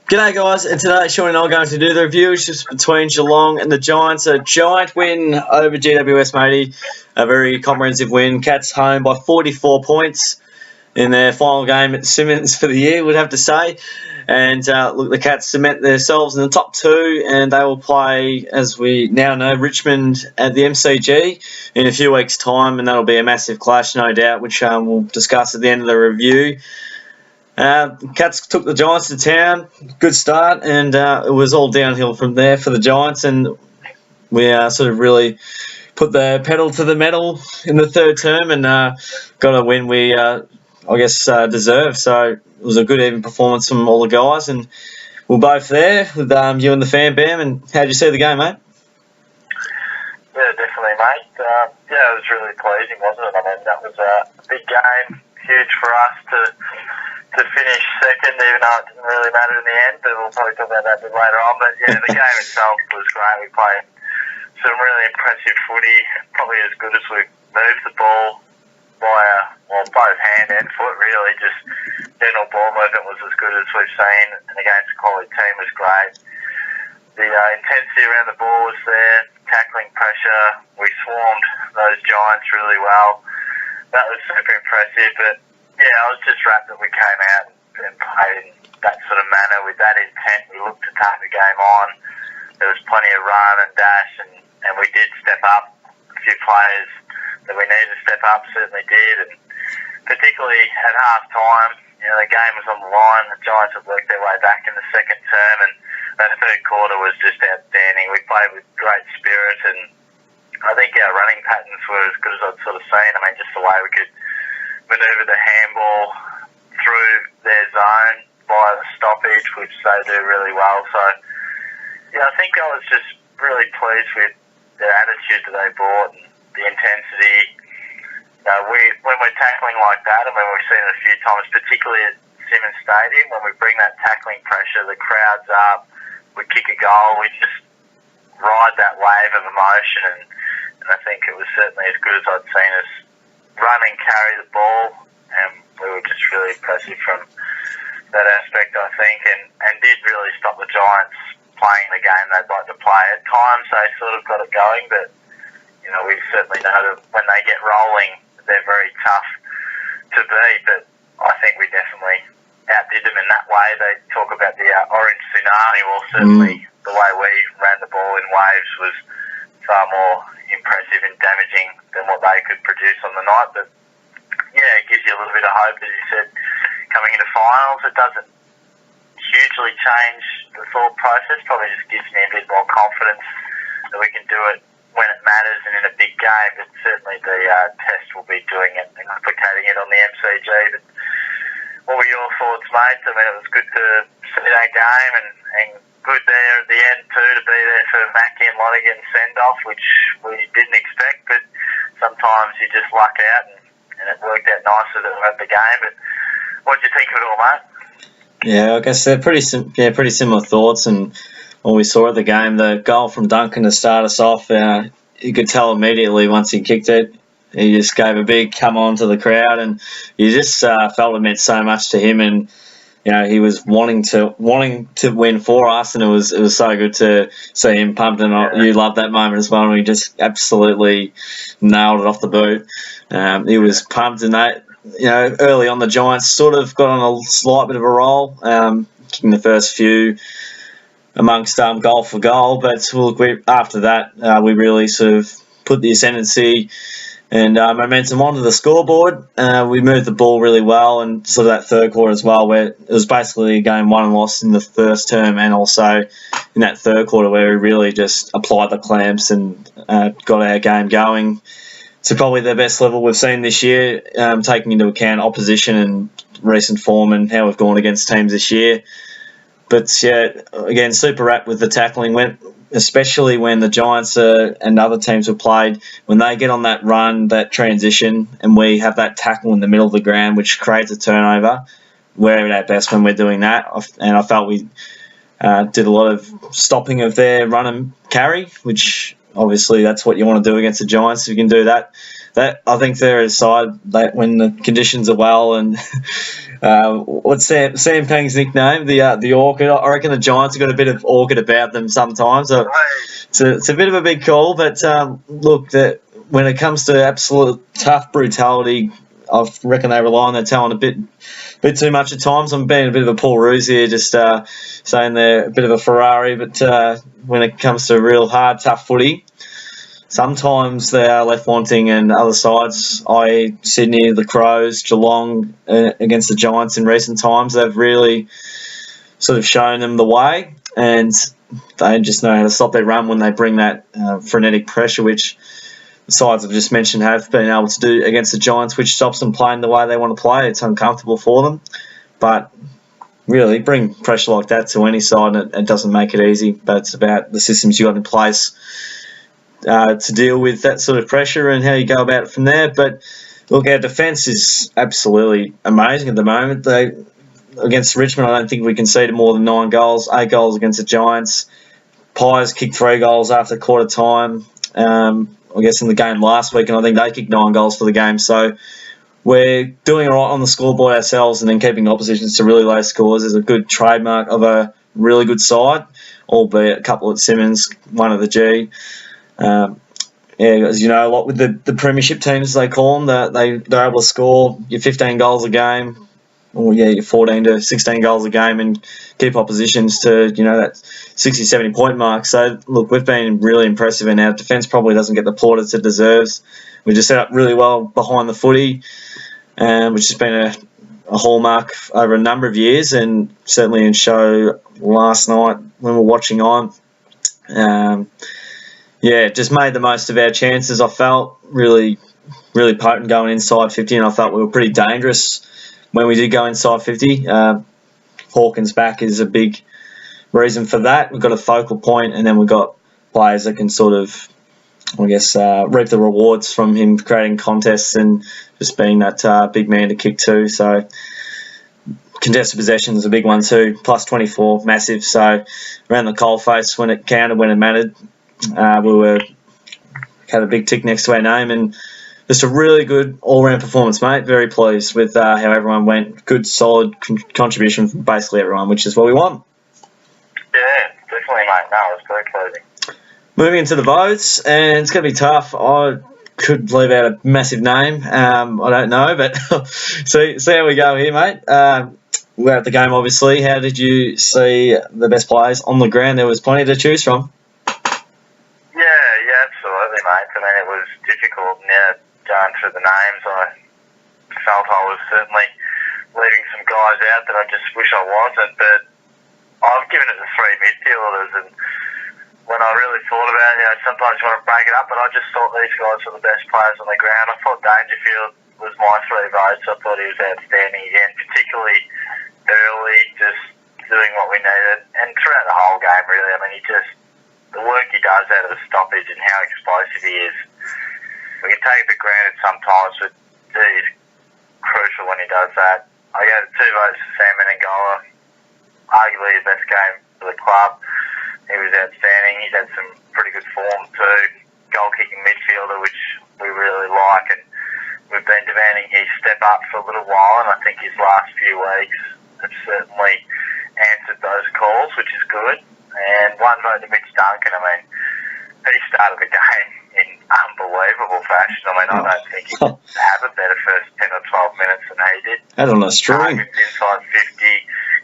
G'day guys, and today Shorty and I are going to do the review. It's just between Geelong and the Giants. A giant win over GWS, matey. A very comprehensive win. Cats home by 44 points in their final game at Simmons for the year, we'd have to say. And look, the Cats cement themselves in the top two, and they will play, as we now know, Richmond at the MCG in a few weeks' time, and that'll be a massive clash, no doubt, which we'll discuss at the end of the review. Cats took the Giants to town, good start, and it was all downhill from there for the Giants, and we sort of really put the pedal to the metal in the third term and got a win we, deserved. So it was a good even performance from all the guys, and we're both there with you and the fan, Bam. And how'd you see the game, mate? Yeah, definitely, mate. It was really pleasing, wasn't it? I mean, that was a big game, huge for us to finish second, even though it didn't really matter in the end, but we'll probably talk about that a bit later on. But yeah, the game itself was great. We played some really impressive footy, probably as good as we moved the ball by both hand and foot, really. Just general ball movement was as good as we've seen, and against a quality team was great. The intensity around the ball was there, tackling pressure. We swarmed those Giants really well. That was super impressive, but yeah, I was just wrapped that we came out and played in that sort of manner with that intent. We looked to take the game on. There was plenty of run and dash, and we did step up. A few players that we needed to step up certainly did, and particularly at half time, the game was on the line. The Giants had worked their way back in the second term, and that third quarter was just outstanding. We played with great spirit, and I think our running patterns were as good as I'd sort of seen. I mean, just the way we could manoeuvre the handball through their zone via the stoppage, which they do really well. So, yeah, I think I was just really pleased with the attitude that they brought and the intensity. When we're tackling like that, and when we've seen it a few times, particularly at Simmons Stadium, when we bring that tackling pressure, the crowd's up, we kick a goal, we just ride that wave of emotion, and I think it was certainly as good as I'd seen us run and carry the ball, and we were just really impressive from that aspect, I think, and did really stop the Giants playing the game they'd like to play. At times they sort of got it going, but we certainly know that when they get rolling, they're very tough to beat, but I think we definitely outdid them in that way. They talk about the orange tsunami. Well, certainly the way we ran the ball in waves was far more impressive and damaging than what they could produce on the night. But yeah, it gives you a little bit of hope, as you said, coming into finals. It doesn't hugely change the thought process, probably just gives me a bit more confidence that we can do it when it matters and in a big game. But certainly the test will be doing it and replicating it on the MCG. But what were your thoughts, mate? I mean, it was good to see that game, and good there at the end too, to be there for Mackie and Lonergan's send-off, which we didn't expect, but sometimes you just luck out, and it worked out nicer than at the game. But what did you think of it all, mate? Yeah, I guess they're pretty similar thoughts, and when we saw at the game, the goal from Duncan to start us off, you could tell immediately once he kicked it. He just gave a big come on to the crowd, and you just felt it meant so much to him, and he was wanting to win for us, and it was so good to see him pumped. And you loved that moment as well, and we just absolutely nailed it off the boot. He was pumped, and that early on the Giants sort of got on a slight bit of a roll, kicking the first few amongst goal for goal. But look, after that, we really sort of put the ascendancy and momentum onto the scoreboard. We moved the ball really well, and sort of that third quarter as well, where it was basically a game won and lost in the first term, and also in that third quarter where we really just applied the clamps and got our game going to probably the best level we've seen this year, taking into account opposition and recent form and how we've gone against teams this year. But yeah, again, super wrapped with the tackling, especially when the Giants and other teams have played, when they get on that run, that transition, and we have that tackle in the middle of the ground, which creates a turnover. We're at our best when we're doing that, and I felt we did a lot of stopping of their run and carry, which obviously that's what you want to do against the Giants. If you can do that, I think they're a side that when the conditions are well and what's Sam Pang's nickname, the orchid. I reckon the Giants have got a bit of orchid about them sometimes. So it's a bit of a big call, but look, when it comes to absolute tough brutality, I reckon they rely on their talent a bit too much at times. I'm being a bit of a Paul Roos here, just saying they're a bit of a Ferrari, but when it comes to real hard, tough footy, sometimes they are left wanting, and other sides, i.e. Sydney, the Crows, Geelong, against the Giants in recent times, they've really sort of shown them the way, and they just know how to stop their run when they bring that frenetic pressure, which the sides I've just mentioned have been able to do against the Giants, which stops them playing the way they want to play. It's uncomfortable for them, but really bring pressure like that to any side, and it doesn't make it easy, but it's about the systems you got in place to deal with that sort of pressure and how you go about it from there. But look, our defence is absolutely amazing at the moment. Against Richmond, I don't think we conceded more than 9 goals, 8 goals against the Giants. Pies kicked 3 goals after quarter time, I guess in the game last week, and I think they kicked 9 goals for the game. So we're doing all right on the scoreboard ourselves, and then keeping oppositions to really low scores is a good trademark of a really good side, albeit a couple at Simmons, one at the G. As you know, a lot with the premiership teams, they call them, they're able to score your 15 goals a game, or your 14 to 16 goals a game, and keep oppositions to that 60, 70 point mark. So look, we've been really impressive, and our defence probably doesn't get the plaudits it deserves. We just set up really well behind the footy, which has been a hallmark over a number of years, and certainly in show last night when we were watching on. Just made the most of our chances. I felt really, really potent going inside 50, and I felt we were pretty dangerous when we did go inside 50. Hawkins back is a big reason for that. We've got a focal point, and then we've got players that can sort of, reap the rewards from him creating contests and just being that big man to kick to. So contested possession is a big one too, plus 24, massive. So around the coalface when it counted, when it mattered, we had a big tick next to our name, and just a really good all-round performance, mate. Very pleased with how everyone went. Good, solid contribution from basically everyone, which is what we want. Yeah, definitely, mate. No, it was very pleasing. Moving into the votes, and it's going to be tough. I could leave out a massive name. I don't know, but see how we go here, mate. We're at the game, obviously. How did you see the best players on the ground? There was plenty to choose from. Yeah, absolutely, mate. I mean, it was difficult. Going through the names, I felt I was certainly leaving some guys out that I just wish I wasn't, but I've given it to 3 midfielders, and when I really thought about it, sometimes you want to break it up, but I just thought these guys were the best players on the ground. I thought Dangerfield was my 3 votes. I thought he was outstanding again, particularly early, just doing what we needed, and throughout the whole game, really. I mean, the work he does out of the stoppage and how explosive he is. We can take it for granted sometimes, but he's crucial when he does that. I gave 2 votes to Sam Menengola, arguably his best game for the club. He was outstanding. He's had some pretty good form too. Goal-kicking midfielder, which we really like, and we've been demanding he step up for a little while, and I think his last few weeks have certainly answered those calls, which is good. And 1 vote to Mitch Duncan. I mean, he started the game in unbelievable fashion. I mean, I don't think he could have a better first 10 or 12 minutes than he did. Had on a string. Inside 50,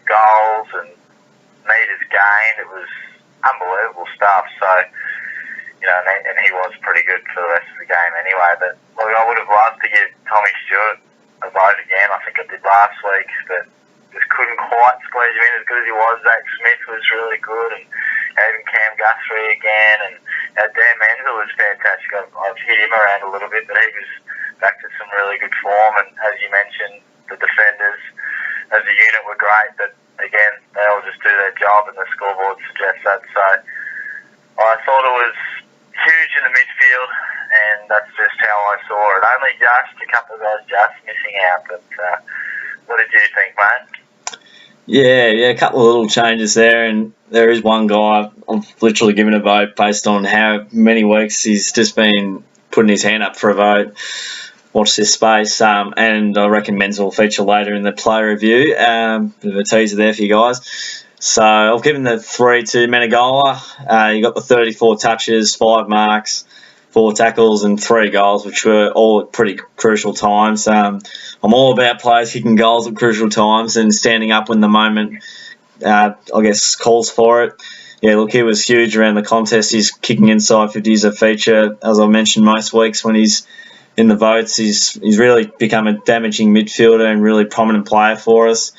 goals and meters gained. It was unbelievable stuff. So, and he was pretty good for the rest of the game anyway. But look, I would have loved to give Tommy Stewart a vote again. I think I did last week, but just couldn't quite squeeze him in as good as he was. Zach Smith was really good, and even Cam Guthrie again, and Dan Menzel was fantastic. I've hit him around a little bit, but he was back to some really good form. And as you mentioned, the defenders as a unit were great, but again, they all just do their job, and the scoreboard suggests that. So I thought it was huge in the midfield, and that's just how I saw it. Only just a couple of guys just missing out, but what did you think, mate? Yeah, a couple of little changes there, and there is one guy I've literally given a vote based on how many weeks he's just been putting his hand up for a vote. Watch this space, and I reckon Men's will feature later in the player review. Bit of a teaser there for you guys. So I've given the 3 to Menegola. You got the 34 touches, 5 marks, 4 tackles and 3 goals, which were all at pretty crucial times. I'm all about players kicking goals at crucial times and standing up when the moment, I guess, calls for it. Yeah, look, he was huge around the contest. He's kicking inside 50 is a feature, as I mentioned most weeks when he's in the votes. He's really become a damaging midfielder and really prominent player for us.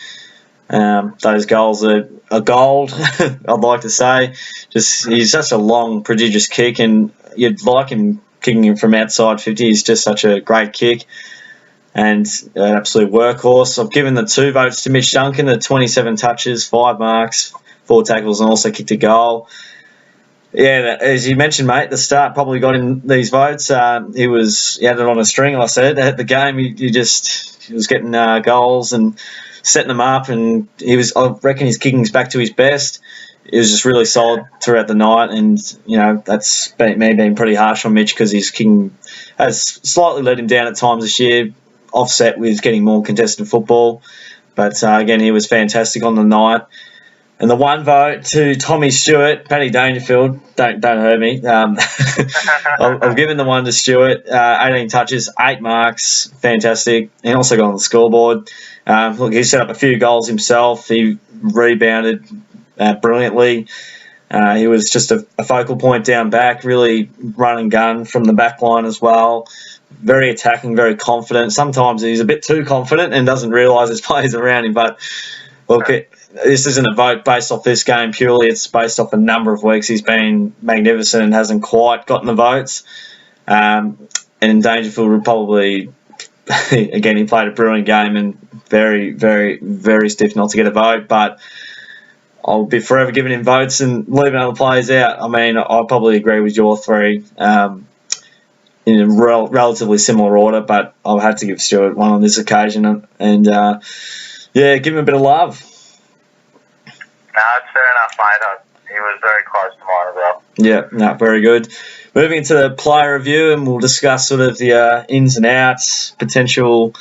Those goals are gold, I'd like to say. Just he's such a long, prodigious kick, and you'd like him kicking him from outside 50. He's just such a great kick and an absolute workhorse. I've given the 2 votes to Mitch Duncan, the 27 touches, 5 marks, 4 tackles, and also kicked a goal. Yeah, as you mentioned, mate, the start probably got him these votes. He had it on a string, I said. At the game, he was getting goals and setting them up, and I reckon his kicking's back to his best. It was just really solid throughout the night, and that's me being pretty harsh on Mitch because his kicking has slightly let him down at times this year, offset with getting more contested football. But again, he was fantastic on the night. And the 1 vote to Tommy Stewart, Paddy Dangerfield. Don't hurt me. I've given the 1 to Stewart. 18 touches, 8 marks, fantastic. He also got on the scoreboard. Look, he set up a few goals himself. He rebounded brilliantly. He was just a focal point down back, really run and gun from the back line as well. Very attacking, very confident. Sometimes he's a bit too confident and doesn't realise his players around him. But look, this isn't a vote based off this game purely. It's based off a number of weeks. He's been magnificent and hasn't quite gotten the votes. And Dangerfield would probably, again, he played a brilliant game and very, very, very stiff not to get a vote. But I'll be forever giving him votes and leaving other players out. I mean, I probably agree with your 3 in a relatively similar order, but I'll have to give Stewart 1 on this occasion. And give him a bit of love. No, it's fair enough, mate. He was very close to mine as well. Yeah, no, very good. Moving into the player review, and we'll discuss sort of the ins and outs, potential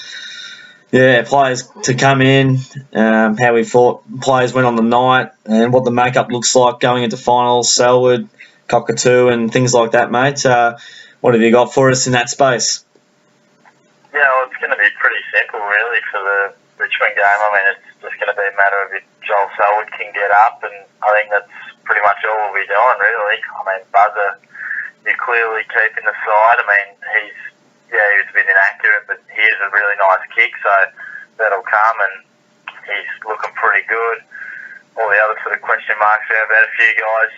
players to come in, how we thought players went on the night, and what the makeup looks like going into finals, Selwood, Cockatoo, and things like that, mate. What have you got for us in that space? Yeah, well, it's going to be pretty simple, really, for the Richmond game. I mean, it's just going to be a matter of if Joel Selwood can get up, and I think that's pretty much all we'll be doing, really. I mean, Buzzer, you're clearly keeping the side. I mean, he was a bit inaccurate, but he is a really nice kick, so that'll come, and he's looking pretty good. All the other sort of question marks there about a few guys,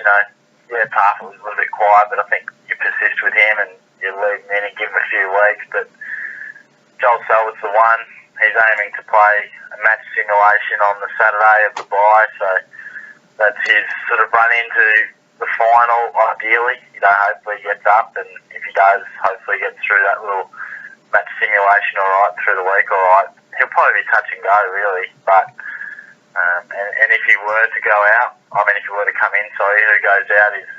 Parker was a little bit quiet, but I think you persist with him and you leave him in and give him a few weeks. But Joel Selwood's the one. He's aiming to play a match simulation on the Saturday of the bye, so that's his sort of run into the final, ideally. Hopefully he gets up, and if he does, hopefully he gets through that little match simulation all right, through the week all right. He'll probably be touch and go, really, but and if he were to go out, if he were to come in, who goes out is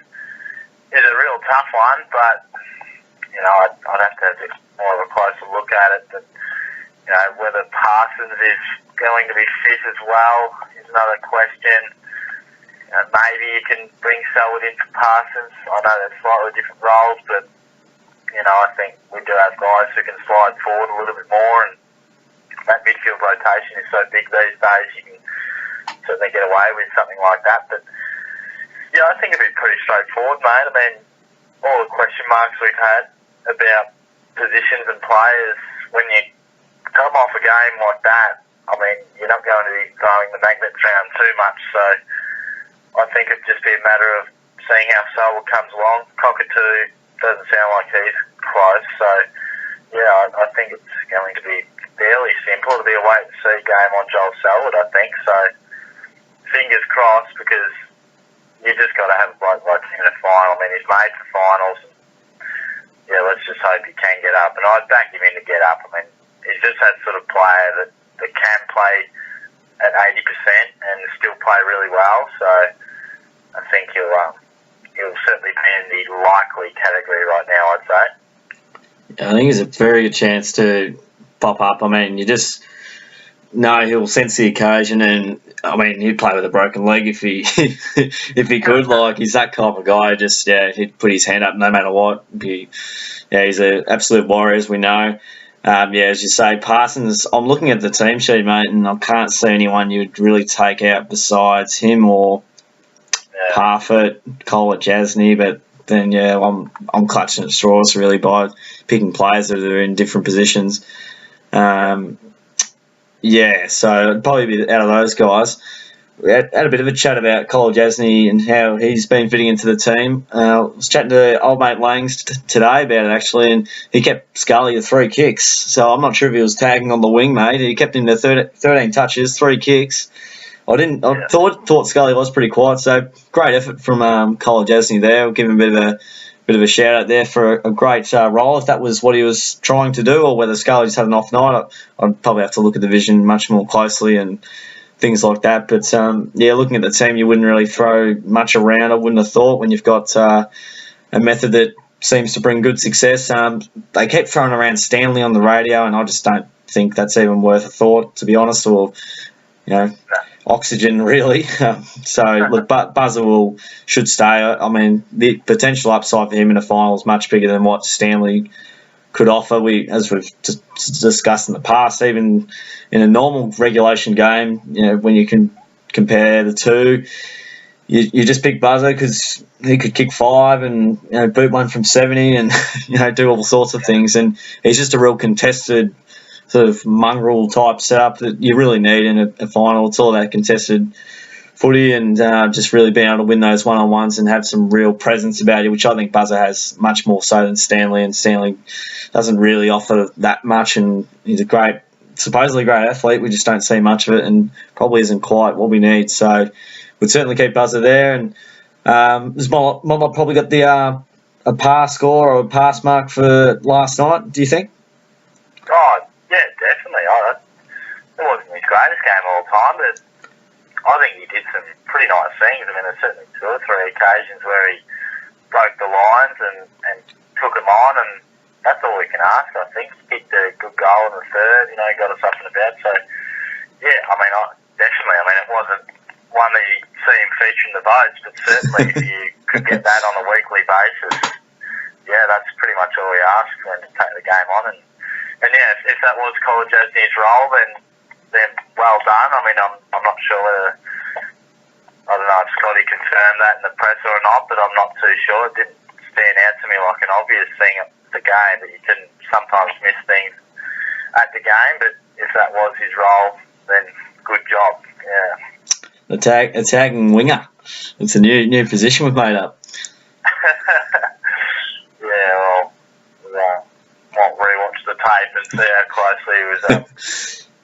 a real tough one, but, I'd have to have more of a closer look at it. But, whether Parsons is going to be fit as well is another question. Maybe you can bring Selwood in for Parsons. I know they're slightly different roles, but, I think we do have guys who can slide forward a little bit more, and that midfield rotation is so big these days, you can certainly get away with something like that. But, I think it'd be pretty straightforward, mate. I mean, all the question marks we've had about positions and players, when you come off a game like that, you're not going to be throwing the magnets around too much, so I think it'd just be a matter of seeing how Selwood comes along. Cockatoo doesn't sound like he's close, so I think it's going to be fairly simple. It'll be a wait-and-see game on Joel Selwood, I think, so fingers crossed, because you just got to have a bloke like him in a final. He's made for finals. Let's just hope he can get up. And I'd back him in to get up. He's just that sort of player that can play at 80% and still play really well. So I think he'll certainly be in the likely category right now, I'd say. I think it's a very good chance to pop up. I mean, you just know he'll sense the occasion, and I mean, he'd play with a broken leg if he if he could. Like, he's that type of guy. Just he'd put his hand up no matter what. He's an absolute warrior, as we know. As you say, Parsons. I'm looking at the team sheet, mate, and I can't see anyone you'd really take out besides him or Parfitt, Kolajasny. But then, I'm clutching at straws really by picking players that are in different positions. So it'd probably be out of those guys. We had a bit of a chat about Kolajasny and how he's been fitting into the team. I was chatting to old mate Langs today about it, actually, and he kept Scully to 3 kicks. So I'm not sure if he was tagging on the wing, mate. He kept him to 13 touches, 3 kicks. I thought Scully was pretty quiet, so great effort from Kolajasny there. We'll give him a bit of a shout out there for a great role, if that was what he was trying to do, or whether Scully just had an off night. I'd probably have to look at the vision much more closely and things like that. But looking at the team, you wouldn't really throw much around, I wouldn't have thought, when you've got a method that seems to bring good success. They kept throwing around Stanley on the radio, and I just don't think that's even worth a thought, to be honest, or oxygen, really. Look, Buzzer should stay. I mean, the potential upside for him in a final is much bigger than what Stanley could offer. As we've discussed in the past, even in a normal regulation game, when you can compare the two, you just pick Buzzer because he could kick 5 and boot one from 70 and do all sorts of things, and he's just a real contested sort of mongrel type setup that you really need in a final. It's all that contested footy and just really being able to win those one-on-ones and have some real presence about you, which I think Buzzer has much more so than Stanley, and Stanley doesn't really offer that much, and he's a supposedly great athlete. We just don't see much of it, and probably isn't quite what we need. So we'd certainly keep Buzzer there, and Motlop probably got a pass score or a pass mark for last night, do you think? Oh, yeah, definitely. It wasn't his greatest game all the time, but I think he did some pretty nice things. I mean, there's certainly 2 or 3 occasions where he broke the lines and took them on, and that's all we can ask, I think. He kicked a good goal in the third, got us up and about. So, yeah, I mean, definitely. I mean, it wasn't one that you see him feature in the votes, but certainly if you could get that on a weekly basis, that's pretty much all we ask for him to take the game on. And if that was Kolajasny's role, then well done. I mean, I'm not sure whether, I don't know if Scotty confirmed that in the press or not, but I'm not too sure. It didn't stand out to me like an obvious thing at the game, that you can sometimes miss things at the game, but if that was his role, then good job. Yeah. Attacking winger. It's a new position we've made up. Might rewatch the tape and see how closely he was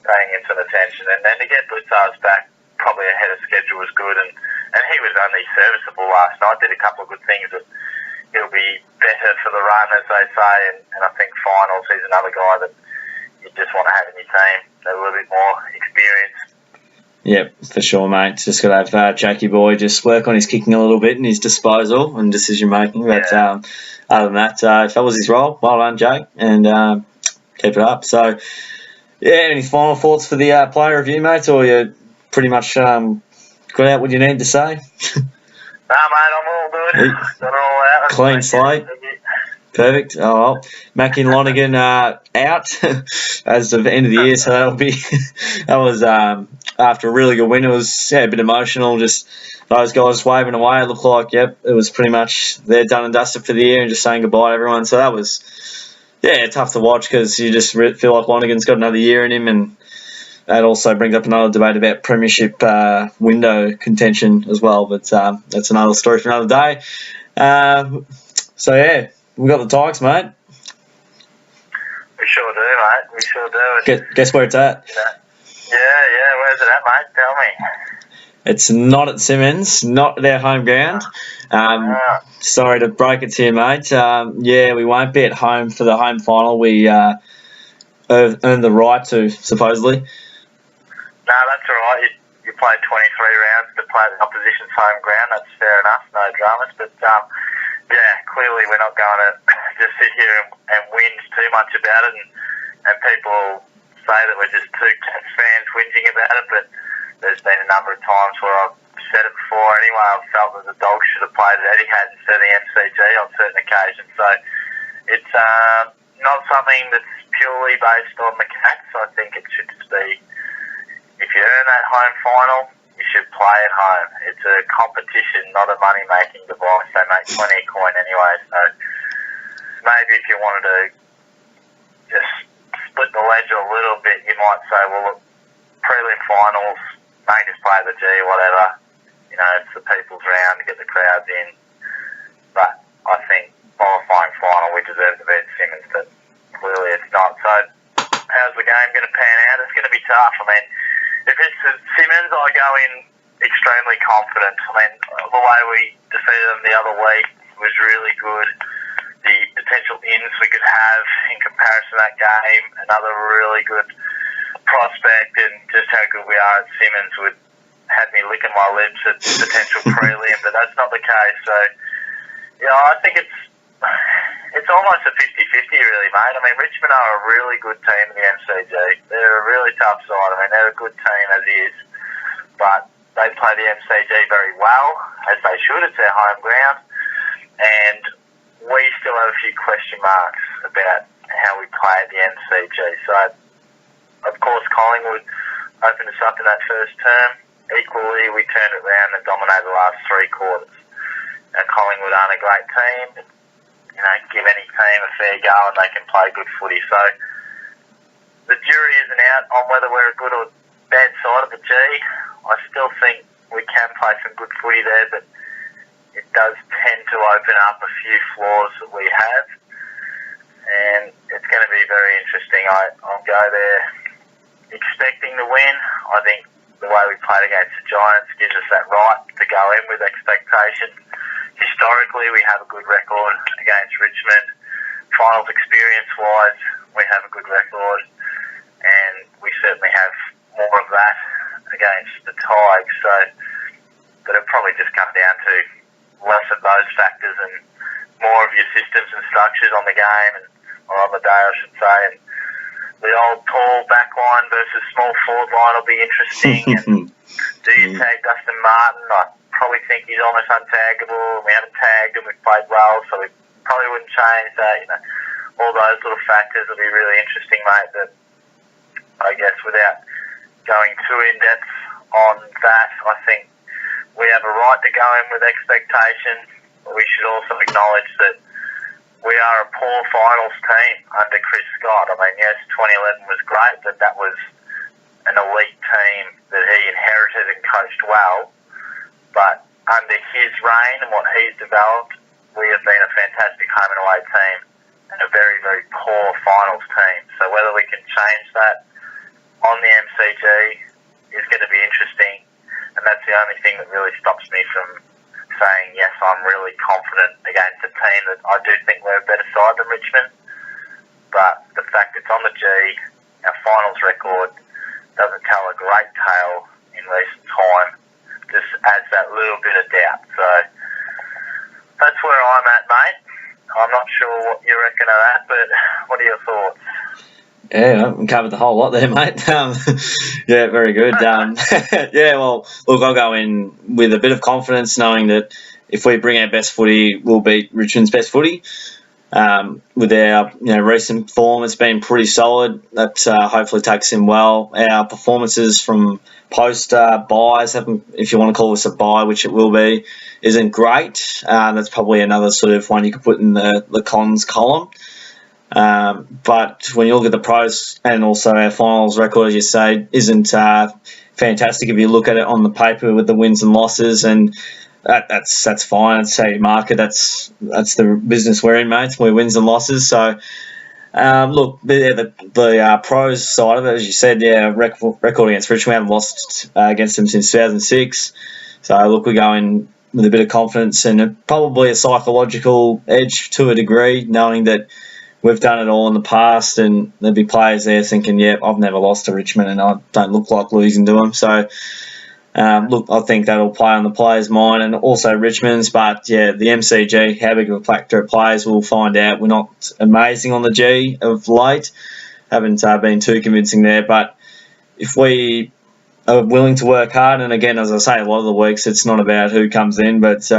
paying him some attention. And then to get Blitzars back probably ahead of schedule was good, and he was only serviceable last night, did a couple of good things, but he'll be better for the run, as they say, and I think finals, he's another guy that you just want to have in your team, a little bit more experience. Yep, for sure, mate. Just got to have Jakey Boy just work on his kicking a little bit and his disposal and decision making. But other than that, if that was his role, well done, Jake, and keep it up. So, any final thoughts for the player review, mate, or you pretty much got out what you need to say? Nah, mate, I'm all good. Got it all out. Clean slate. Perfect. Oh, well, Mackie and Lonergan out as of the end of the year, so that was after a really good win. It was a bit emotional, just those guys waving away. It looked like, it was pretty much they're done and dusted for the year and just saying goodbye to everyone. So that was, tough to watch because you just feel like Lonergan's got another year in him, and that also brings up another debate about premiership window contention as well, but that's another story for another day. We got the Tigers, mate. We sure do, mate. We sure do. Guess where it's at? Yeah. Where's it at, mate? Tell me. It's not at Simmons, not at our home ground. Sorry to break it to you, mate. We won't be at home for the home final. We earned the right to, supposedly. No, that's that's all right. You played 23 rounds to play the opposition's home ground. That's fair enough. No dramas. But, yeah, clearly we're not going to just sit here and whinge too much about it. And people say that we're just two Cats fans whinging about it. But there's been a number of times where I've said it before anyway. I've felt that the Dogs should have played at Etihad instead of the MCG on certain occasions. So it's not something that's purely based on the Cats. I think it should just be, if you earn that home final, you should play at home. It's a competition, not a money-making device. They make plenty of coin anyway. So maybe if you wanted to just split the ledger a little bit, you might say, well, look, prelim finals, may just play the G, whatever. You know, it's the people's round to get the crowds in. But I think qualifying final, we deserve to beat Simmons, but clearly it's not. So how's the game going to pan out? It's going to be tough. I mean, if it's Simmons, I go in extremely confident. I mean, the way we defeated them the other week was really good. The potential ins we could have in comparison to that game, another really good prospect, and just how good we are at Simmons would have me licking my lips at potential prelim, but that's not the case. So, yeah, I think it's almost a 50-50 really, mate. I mean, Richmond are a really good team in the MCG. They're a really tough side. I mean, they're a good team as is, but they play the MCG very well, as they should. It's their home ground, and we still have a few question marks about how we play at the MCG. So, of course, Collingwood opened us up in that first term. Equally, we turned it around and dominated the last three quarters. And Collingwood aren't a great team. You know, give any team a fair go and they can play good footy. So the jury isn't out on whether we're a good or bad side of the G. I still think we can play some good footy there, but it does tend to open up a few flaws that we have. And it's going to be very interesting. I'll go there expecting to win. I think the way we played against the Giants gives us that right to go in with expectation. Historically, we have a good record against Richmond. Finals experience-wise, we have a good record, and we certainly have more of that against the Tigers. So, but it'll probably just come down to less of those factors and more of your systems and structures on the game, or on the day, I should say. And the old tall back line versus small forward line will be interesting. And do you tag Dustin Martin? I probably think he's almost untaggable. We haven't tagged him. We've played well, so we probably wouldn't change that. You know, all those little factors will be really interesting, mate. But I guess without going too in depth on that, I think we have a right to go in with expectation. But we should also acknowledge that we are a poor finals team under Chris Scott. I mean, yes, 2011 was great, but that was an elite team that he inherited and coached well. But under his reign and what he's developed, we have been a fantastic home and away team and a very, very poor finals team. So whether we can change that on the MCG is going to be interesting. And that's the only thing that really stops me from saying, yes, I'm really confident against a team that I do think we're a better side than Richmond. But the fact it's on the G, our finals record doesn't tell a great tale in recent time. Just adds that little bit of doubt. So that's where I'm at, mate. I'm not sure what you reckon of that, but what are your thoughts? Yeah, we covered the whole lot there, mate. Yeah, very good. Yeah, well, look, I'll go in with a bit of confidence, knowing that if we bring our best footy, we'll beat Richmond's best footy. With our recent form, it's been pretty solid. That hopefully takes him well. Our performances from post buys, if you want to call this a buy, which it will be, isn't great. That's probably another sort of one you could put in the cons column. But when you look at the pros and also our finals record, as you say, isn't fantastic if you look at it on the paper with the wins and losses, and that's fine. That's how you mark it. That's the business we're in, mates. We wins and losses. So look, the pros side of it, as you said, yeah, record against Richmond. We haven't lost against them since 2006. So look, we're going with a bit of confidence and probably a psychological edge to a degree, knowing that we've done it all in the past, and there'll be players there thinking, yeah, I've never lost to Richmond and I don't look like losing to them. So, look, I think that'll play on the players' mind and also Richmond's. But, yeah, the MCG, how big of a factor it plays, we'll find out. We're not amazing on the G of late. Haven't been too convincing there. But if we are willing to work hard, and again, as I say, a lot of the weeks it's not about who comes in, but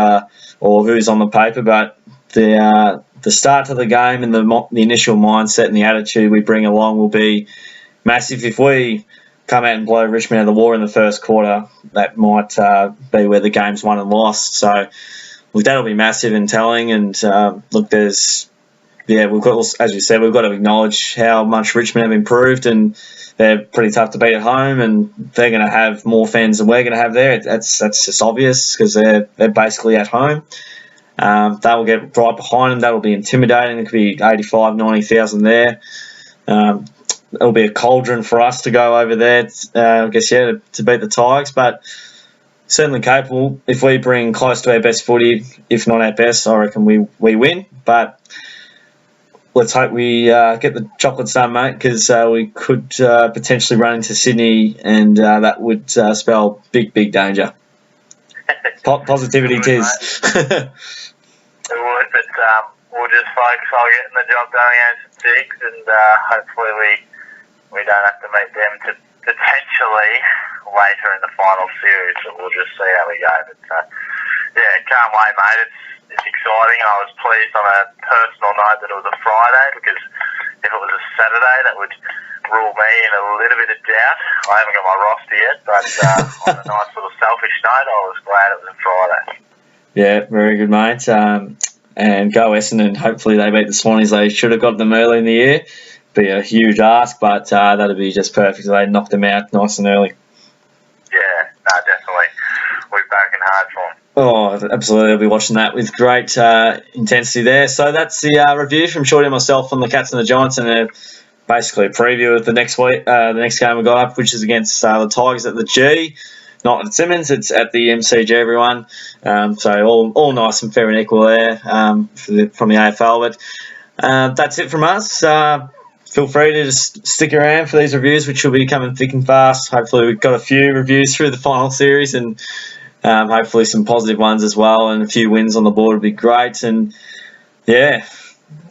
or who's on the paper, but the start to the game and the initial mindset and the attitude we bring along will be massive. If we come out and blow Richmond out of the water in the first quarter, that might be where the game's won and lost. So, look, that'll be massive and telling. And look, we've got, as you said, we've got to acknowledge how much Richmond have improved, and they're pretty tough to beat at home, and they're going to have more fans than we're going to have there. That's just obvious because they're basically at home. They'll get right behind them. That'll be intimidating. It could be 85, 90,000 there. It'll be a cauldron for us to go over there, I guess, to beat the Tigers, but certainly capable. If we bring close to our best footy, if not our best, I reckon we win. But let's hope we get the chocolates done, mate, because we could potentially run into Sydney, and that would spell big, big danger. Positivity it is. It would, but we'll just focus on getting the job done against the Jigs, and hopefully we don't have to meet them to potentially later in the final series, so we'll just see how we go. But can't wait, mate. It's exciting. I was pleased on a personal note that it was a Friday, because if it was a Saturday, that would rule me in a little bit of doubt. I haven't got my roster yet, but on a nice little selfish note, I was glad it was a Friday. Yeah, very good, mate. And go Essendon. Hopefully they beat the Swannies. They should have got them early in the year. Be a huge ask, but that'd be just perfect. They knocked them out nice and early. Yeah, no, definitely. We're backing hard for them. Oh, absolutely. I'll be watching that with great intensity there. So that's the review from Shorty and myself on the Cats and the Giants, and basically a preview of the next week, the next game we got up, which is against the Tigers at the G. Not at Simmons, it's at the MCG, everyone. So all nice and fair and equal there from the AFL. But that's it from us. Feel free to just stick around for these reviews, which will be coming thick and fast. Hopefully we've got a few reviews through the final series, and hopefully some positive ones as well, and a few wins on the board would be great. And yeah,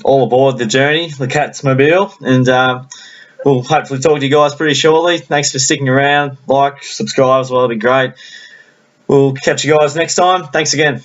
all aboard the journey, the Cats Mobile, and we'll hopefully talk to you guys pretty shortly. Thanks for sticking around. Like, subscribe as well, it'd be great. We'll catch you guys next time. Thanks again.